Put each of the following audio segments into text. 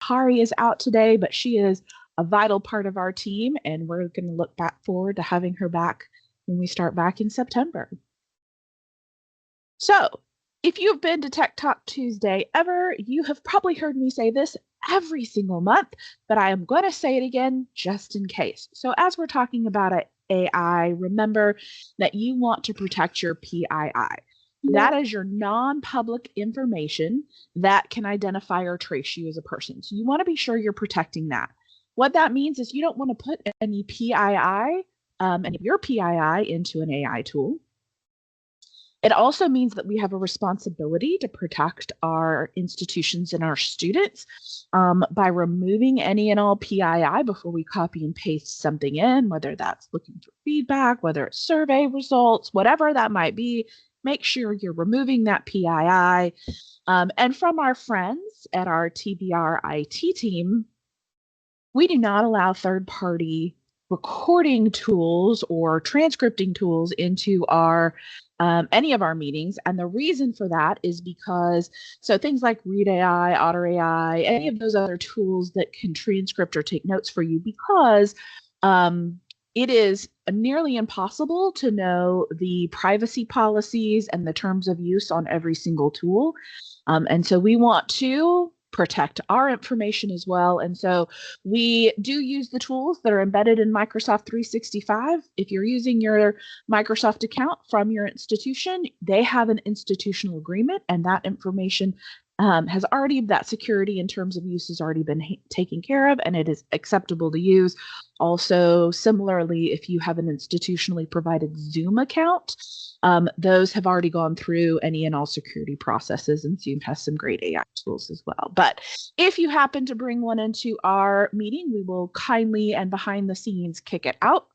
Hari is out today, but she is a vital part of our team, and we're going to look back forward to having her back when we start back in September. So, if you've been to Tech Talk Tuesday ever, you have probably heard me say this every single month, but I am going to say it again just in case. So, as we're talking about AI, remember that you want to protect your PII. That is your non-public information that can identify or trace you as a person. So you want to be sure you're protecting that. What that means is you don't want to put any PII, any of your PII into an AI tool. It also means that we have a responsibility to protect our institutions and our students by removing any and all PII before we copy and paste something in, whether that's looking for feedback, whether it's survey results, whatever that might be. Make sure you're removing that PII. And from our friends at our TBR IT team, we do not allow third-party recording tools or transcripting tools into our any of our meetings. And the reason for that is because, so things like Read AI, Otter AI, any of those other tools that can transcript or take notes for you, because it is nearly impossible to know the privacy policies and the terms of use on every single tool. And so we want to protect our information as well. And so we do use the tools that are embedded in Microsoft 365. If you're using your Microsoft account from your institution, they have an institutional agreement, and that information has already, that security in terms of use has already been taken care of, and it is acceptable to use. Also, similarly, if you have an institutionally provided Zoom account, those have already gone through any and all security processes, and Zoom has some great AI tools as well. But if you happen to bring one into our meeting, we will kindly and behind the scenes kick it out.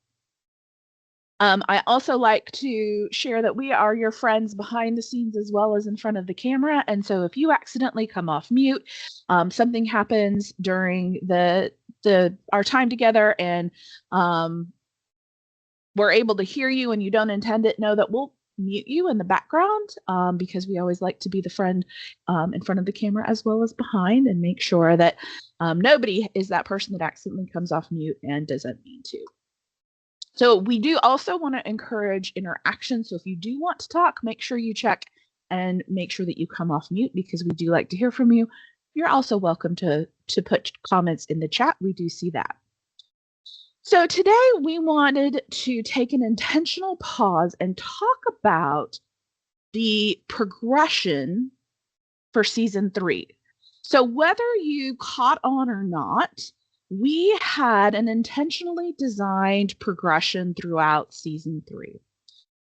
I also like to share that we are your friends behind the scenes as well as in front of the camera. And so if you accidentally come off mute, something happens during our time together, and we're able to hear you and you don't intend it, know that we'll mute you in the background, because we always like to be the friend in front of the camera as well as behind, and make sure that nobody is that person that accidentally comes off mute and doesn't mean to. So we do also want to encourage interaction. So if you do want to talk, make sure you check and make sure that you come off mute, because we do like to hear from you. You're also welcome to put comments in the chat. We do see that. So today we wanted to take an intentional pause and talk about the progression for season 3. So whether you caught on or not, we had an intentionally designed progression throughout season 3.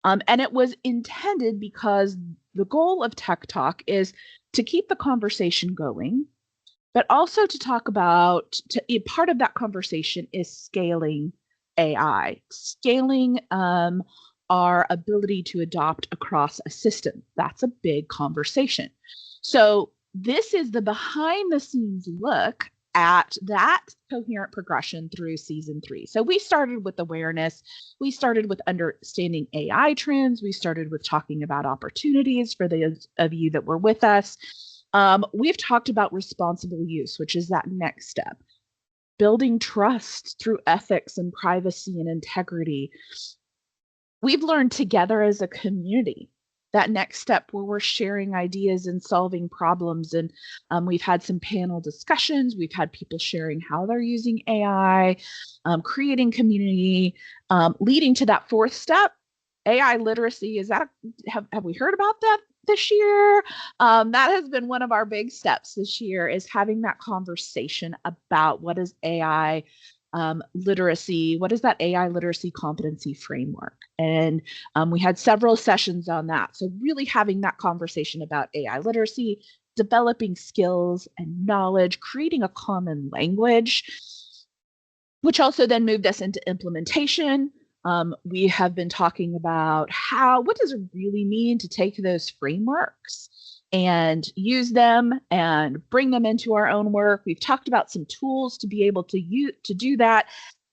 And it was intended because the goal of Tech Talk is to keep the conversation going, but also to talk about, part of that conversation is scaling AI, scaling our ability to adopt across a system. That's a big conversation. So this is the behind the scenes look at that coherent progression through season 3. So we started with awareness. We started with understanding AI trends. We started with talking about opportunities for those of you that were with us. We've talked about responsible use, which is that next step. Building trust through ethics and privacy and integrity. We've learned together as a community, that next step where we're sharing ideas and solving problems. And we've had some panel discussions. We've had people sharing how they're using AI, creating community, leading to that 4th step, AI literacy. Have we heard about that this year? That has been one of our big steps this year, is having that conversation about what is AI literacy, what is that AI literacy competency framework? And we had several sessions on that. So really having that conversation about AI literacy, developing skills and knowledge, creating a common language, which also then moved us into implementation. We have been talking about what does it really mean to take those frameworks and use them and bring them into our own work. We've talked about some tools to be able to do that.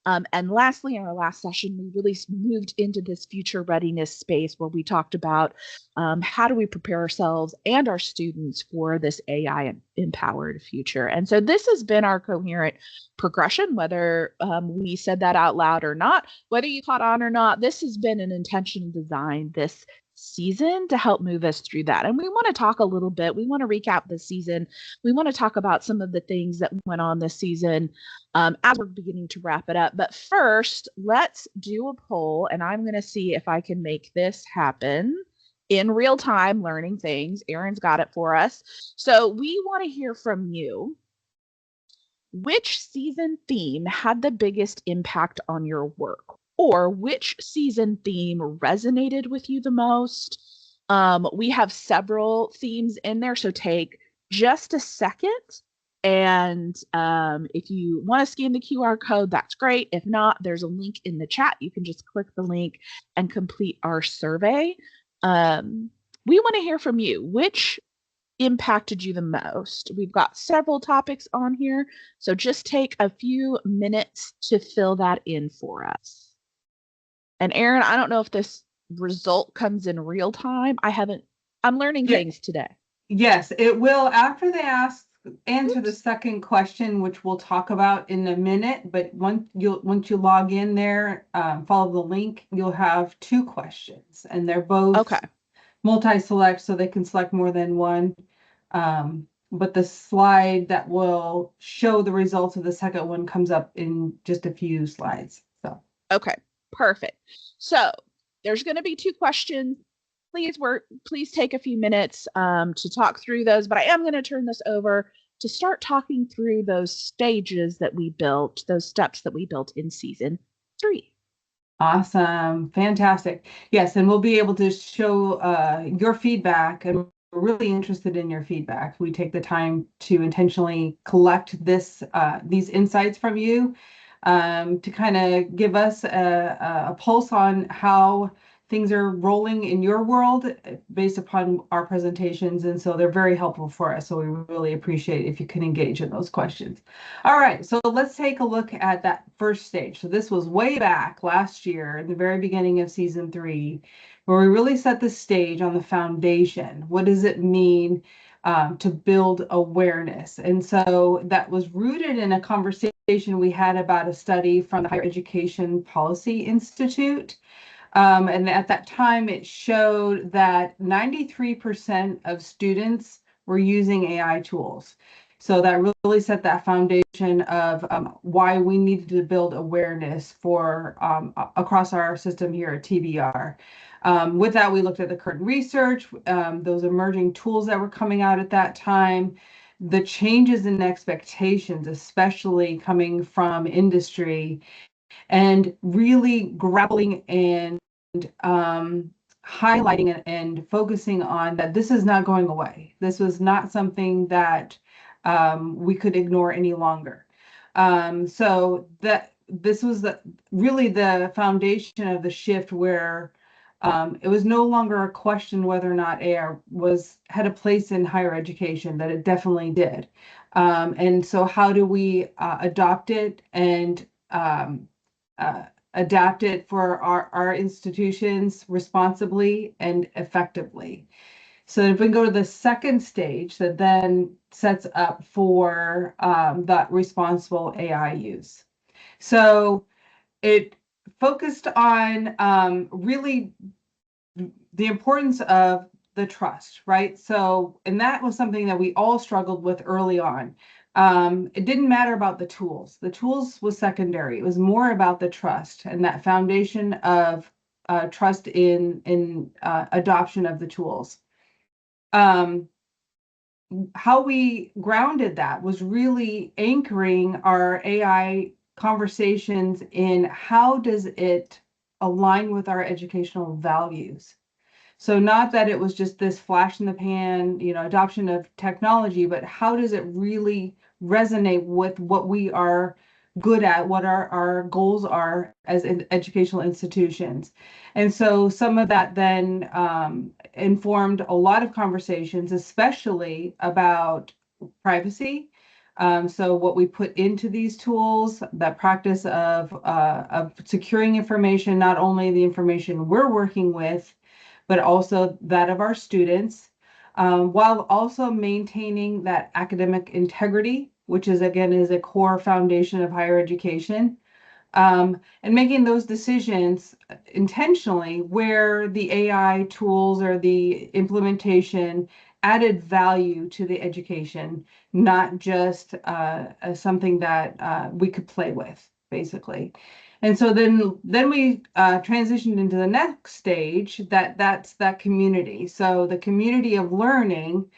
And lastly, in our last session, we really moved into this future readiness space where we talked about how do we prepare ourselves and our students for this AI empowered future. And so this has been our coherent progression, whether we said that out loud or not, whether you caught on or not, this has been an intentional design this season to help move us through that. And we want to talk a little bit, we want to recap the season. We want to talk about some of the things that went on this season as we're beginning to wrap it up. But first, let's do a poll, and I'm going to see if I can make this happen in real time, learning things. Erin's got it for us. So we want to hear from you. Which season theme had the biggest impact on your work? Or which season theme resonated with you the most? We have several themes in there, so take just a second. And if you want to scan the QR code, that's great. If not, there's a link in the chat. You can just click the link and complete our survey. We want to hear from you. Which impacted you the most? We've got several topics on here, so just take a few minutes to fill that in for us. And Erin, I don't know if this result comes in real time. I'm learning things today. Yes, it will after they answer the second question, which we'll talk about in a minute. But once you log in there, follow the link, you'll have 2 questions, and they're both multi-select, so they can select more than one. But the slide that will show the results of the second one comes up in just a few slides. So okay, perfect. So there's going to be 2 questions. Please take a few minutes to talk through those, but I am going to turn this over to start talking through those stages that we built, those steps that we built in season 3. Awesome. Fantastic. Yes, and we'll be able to show your feedback, and we're really interested in your feedback. We take the time to intentionally collect these insights from you to kind of give us a pulse on how things are rolling in your world based upon our presentations. And so they're very helpful for us. So we really appreciate if you can engage in those questions. All right, so let's take a look at that first stage. So this was way back last year, in the very beginning of season 3, where we really set the stage on the foundation. What does it mean to build awareness? And so that was rooted in a conversation we had about a study from the Higher Education Policy Institute. And at that time, it showed that 93% of students were using AI tools. So that really set that foundation of why we needed to build awareness for across our system here at TBR. With that, we looked at the current research, those emerging tools that were coming out at that time, the changes in expectations, especially coming from industry, and really grappling and highlighting and focusing on that this is not going away. This was not something that we could ignore any longer. So that this was really the foundation of the shift, where it was no longer a question whether or not AI had a place in higher education, that it definitely did. And so how do we adopt it and adapt it for our institutions responsibly and effectively? So if we go to the second stage, that then sets up for that responsible AI use. So it focused on really the importance of the trust, right? So, and that was something that we all struggled with early on. It didn't matter about the tools. The tools was secondary. It was more about the trust and that foundation of trust in adoption of the tools. How we grounded that was really anchoring our AI conversations in how does it align with our educational values. So not that it was just this flash in the pan, adoption of technology, but how does it really resonate with what we are good at, what our goals are as educational institutions. And so some of that then informed a lot of conversations, especially about privacy, So what we put into these tools, that practice of securing information, not only the information we're working with, but also that of our students, while also maintaining that academic integrity, which is again is a core foundation of higher education, and making those decisions intentionally where the AI tools or the implementation added value to the education, not just something that we could play with, basically. And so then we transitioned into the next stage, that's that community. So the community of learning,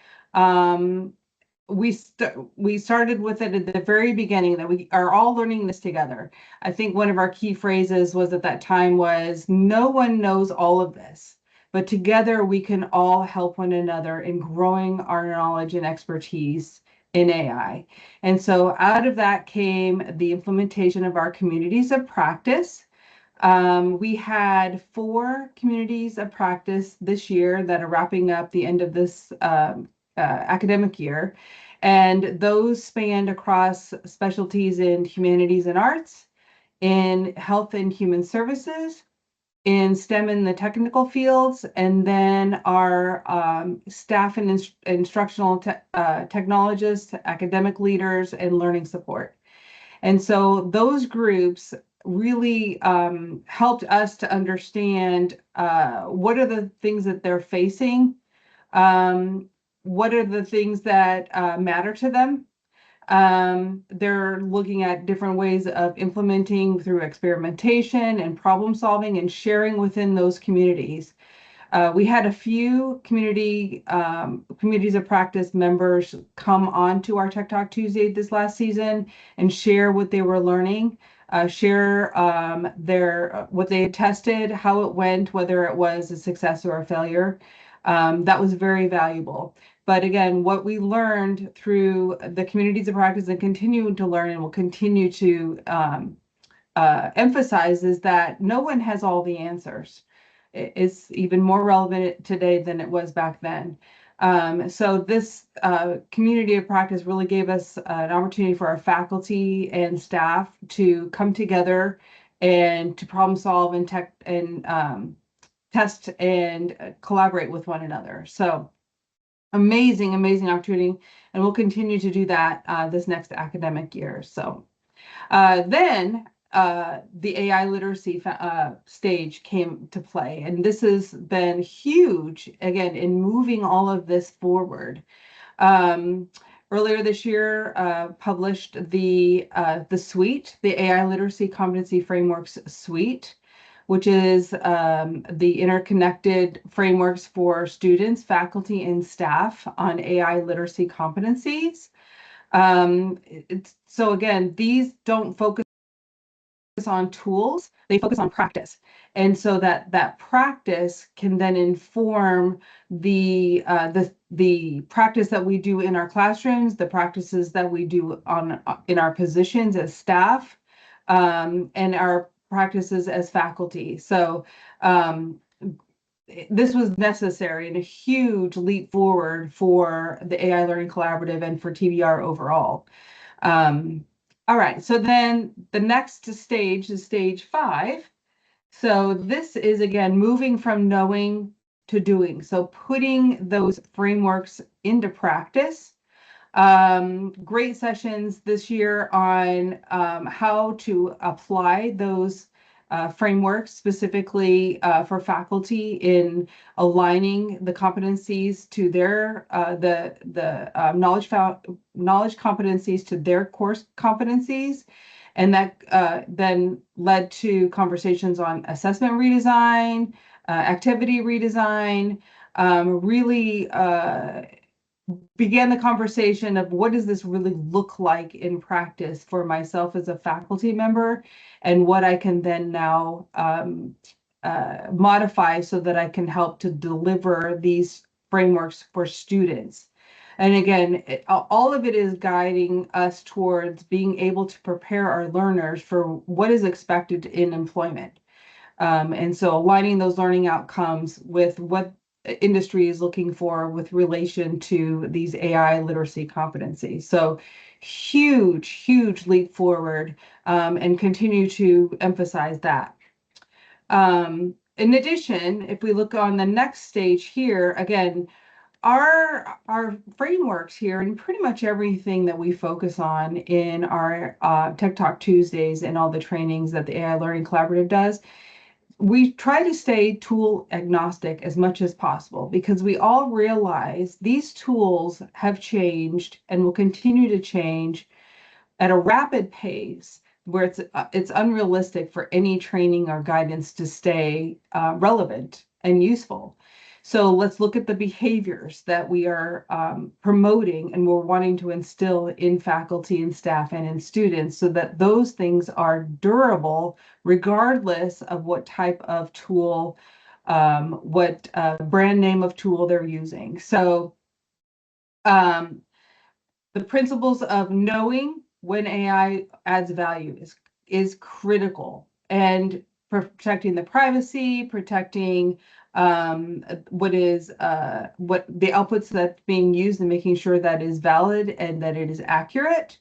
we started with it at the very beginning, that we are all learning this together. I think one of our key phrases was at that time was, no one knows all of this, but together we can all help one another in growing our knowledge and expertise in AI. And so out of that came the implementation of our communities of practice. We had 4 communities of practice this year that are wrapping up the end of this academic year. And those spanned across specialties in humanities and arts, in health and human services, in STEM and the technical fields, and then our staff and instructional technologists, academic leaders, and learning support. And so those groups really helped us to understand what are the things that they're facing, what are the things that matter to them. They're looking at different ways of implementing through experimentation and problem solving and sharing within those communities. We had a few communities of practice members come on to our Tech Talk Tuesday this last season and share what they were learning, share what they had tested, how it went, whether it was a success or a failure. That was very valuable. But again, what we learned through the communities of practice and continue to learn and will continue to emphasize is that no one has all the answers. It's even more relevant today than it was back then. So this community of practice really gave us an opportunity for our faculty and staff to come together and to problem solve and test and collaborate with one another. So amazing, amazing opportunity. And we'll continue to do that this next academic year. So then the AI literacy stage came to play. And this has been huge, again, in moving all of this forward. Earlier this year, published the suite, the AI Literacy Competency Frameworks Suite, which is the interconnected frameworks for students, faculty, and staff on AI literacy competencies. So again, these don't focus on tools, they focus on practice. And so that practice can then inform the practice that we do in our classrooms, the practices that we do in our positions as staff, and our practices as faculty. So this was necessary and a huge leap forward for the AI Learning Collaborative and for TBR overall. All right, so then the next stage is stage 5. So this is, again, moving from knowing to doing. So putting those frameworks into practice. Great sessions this year on how to apply those frameworks specifically for faculty in aligning the competencies to their knowledge competencies to their course competencies. And that then led to conversations on assessment redesign, activity redesign, really began the conversation of what does this really look like in practice for myself as a faculty member, and what I can then now modify so that I can help to deliver these frameworks for students. And again, all of it is guiding us towards being able to prepare our learners for what is expected in employment. And so aligning those learning outcomes with what industry is looking for with relation to these AI literacy competencies. So huge leap forward, and continue to emphasize that. In addition, if we look on the next stage here, again, our frameworks here and pretty much everything that we focus on in our Tech Talk Tuesdays and all the trainings that the AI Learning Collaborative does, we try to stay tool agnostic as much as possible, because we all realize these tools have changed and will continue to change at a rapid pace, where it's unrealistic for any training or guidance to stay relevant and useful. So let's look at the behaviors that we are promoting and we're wanting to instill in faculty and staff and in students, so that those things are durable regardless of what type of tool, what brand name of tool they're using. So the principles of knowing when AI adds value is critical, and protecting the privacy, protecting what the outputs that's being used, and making sure that is valid and that it is accurate,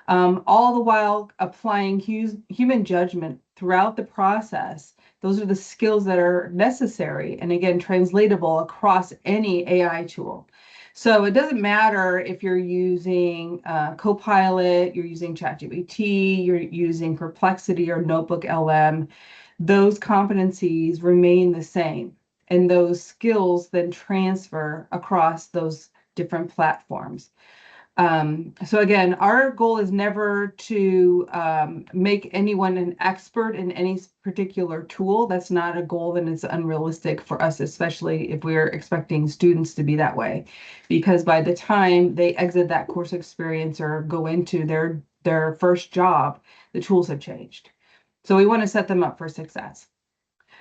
all the while applying human judgment throughout the process. Those are the skills that are necessary, and again, translatable across any AI tool. So it doesn't matter if you're using Copilot, you're using ChatGPT, you're using Perplexity or Notebook LM, those competencies remain the same. And those skills then transfer across those different platforms. So again, our goal is never to make anyone an expert in any particular tool. That's not a goal, and it's unrealistic for us, especially if we're expecting students to be that way, because by the time they exit that course experience or go into their first job, the tools have changed. So we want to set them up for success.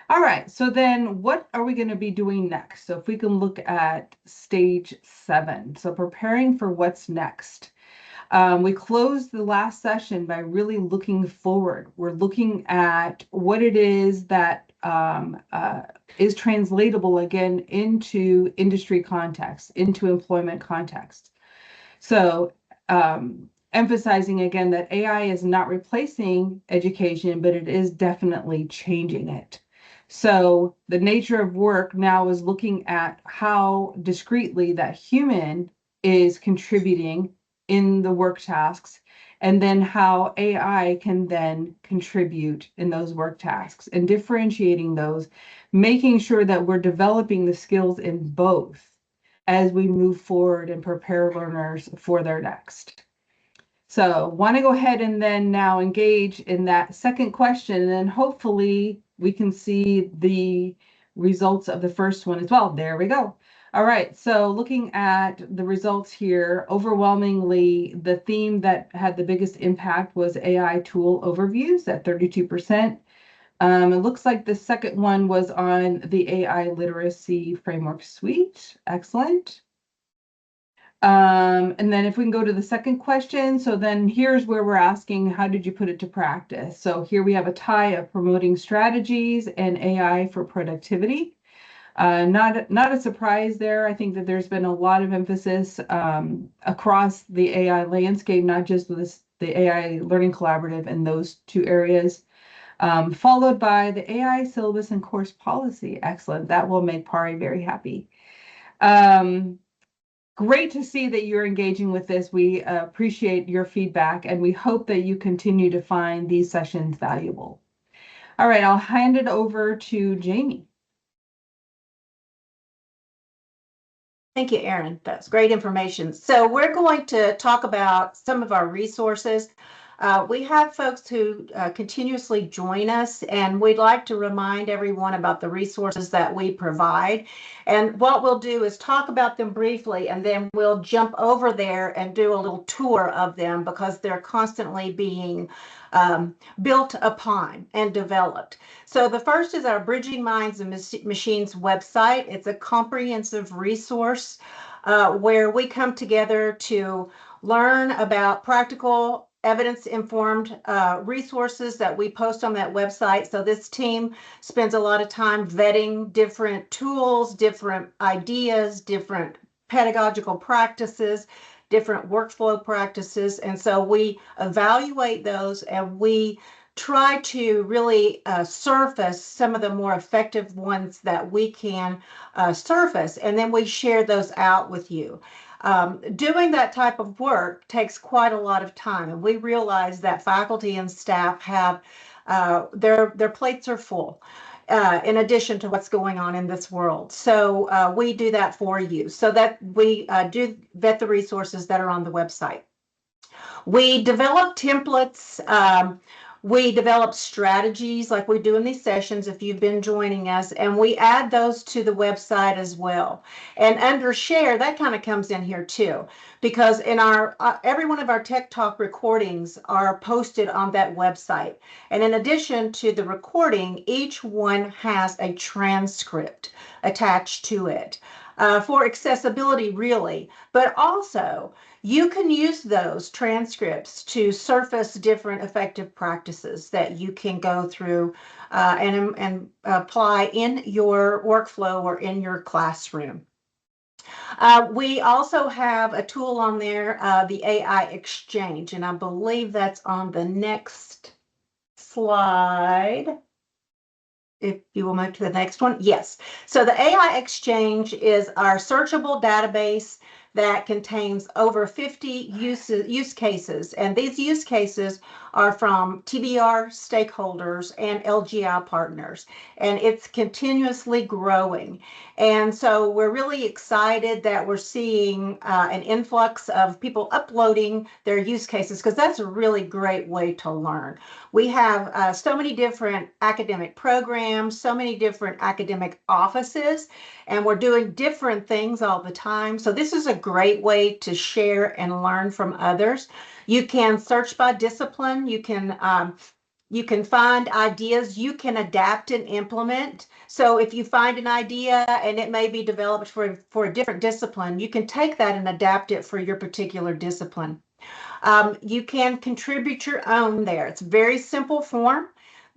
All right, so then what are we going to be doing next? So if we can look at stage 7, so preparing for what's next. We closed the last session by really looking forward. We're looking at what it is that is translatable again into industry context, into employment context. So emphasizing again that AI is not replacing education, but it is definitely changing it. So the nature of work now is looking at how discreetly that human is contributing in the work tasks, and then how AI can then contribute in those work tasks, and differentiating those, making sure that we're developing the skills in both as we move forward and prepare learners for their next. So want to go ahead and then now engage in that second question, and then hopefully we can see the results of the first one as well. There we go. All right, so looking at the results here, overwhelmingly, the theme that had the biggest impact was AI tool overviews at 32%. It looks like the second one was on the AI literacy framework suite. Excellent. And then if we can go to the second question, so then here's where we're asking, how did you put it to practice? So here we have a tie of promoting strategies and AI for productivity. Not a surprise there. I think that there's been a lot of emphasis across the AI landscape, not just with the AI Learning Collaborative in those two areas, followed by the AI syllabus and course policy. Excellent. That will make Pari very happy. Great to see that you're engaging with this. We appreciate your feedback, and we hope that you continue to find these sessions valuable. All right, I'll hand it over to Jamie. Thank you, Erin. That's great information. So we're going to talk about some of our resources. We have folks who continuously join us, and we'd like to remind everyone about the resources that we provide. And what we'll do is talk about them briefly, and then we'll jump over there and do a little tour of them, because they're constantly being built upon and developed. So the first is our Bridging Minds and Machines website. It's a comprehensive resource where we come together to learn about practical evidence-informed resources that we post on that website. So this team spends a lot of time vetting different tools, different ideas, different pedagogical practices, different workflow practices. And so we evaluate those and we try to really surface some of the more effective ones that we can surface, and then we share those out with you. Doing that type of work takes quite a lot of time, and we realize that faculty and staff have their plates are full. In addition to what's going on in this world. So we do that for you so that we do vet the resources that are on the website. We develop templates. We develop strategies like we do in these sessions if you've been joining us, and we add those to the website as well. And under share, that kind of comes in here too, because in our every one of our Tech Talk recordings are posted on that website. And in addition to the recording, each one has a transcript attached to it for accessibility, really, but also you can use those transcripts to surface different effective practices that you can go through and apply in your workflow or in your classroom. We also have a tool on there, the AI Exchange, and I believe that's on the next slide. If you will move to the next one. Yes. So the AI Exchange is our searchable database that contains over 50 use cases. And these use cases are from TBR stakeholders and LGI partners. And it's continuously growing. And so we're really excited that we're seeing an influx of people uploading their use cases, because that's a really great way to learn. We have so many different academic programs, so many different academic offices, and we're doing different things all the time. So this is a great way to share and learn from others. You can search by discipline. You can find ideas you can adapt and implement. So if you find an idea and it may be developed for a different discipline, you can take that and adapt it for your particular discipline. You can contribute your own there. It's a very simple form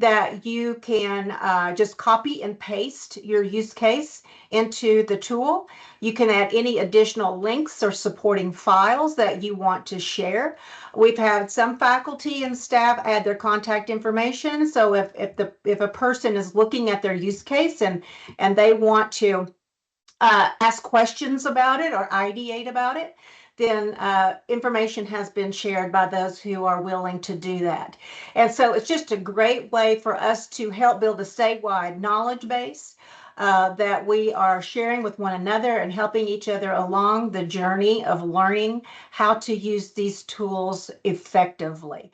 that you can just copy and paste your use case into the tool. You can add any additional links or supporting files that you want to share. We've had some faculty and staff add their contact information. So if a person is looking at their use case and they want to ask questions about it or ideate about it, then information has been shared by those who are willing to do that. And so it's just a great way for us to help build a statewide knowledge base that we are sharing with one another and helping each other along the journey of learning how to use these tools effectively.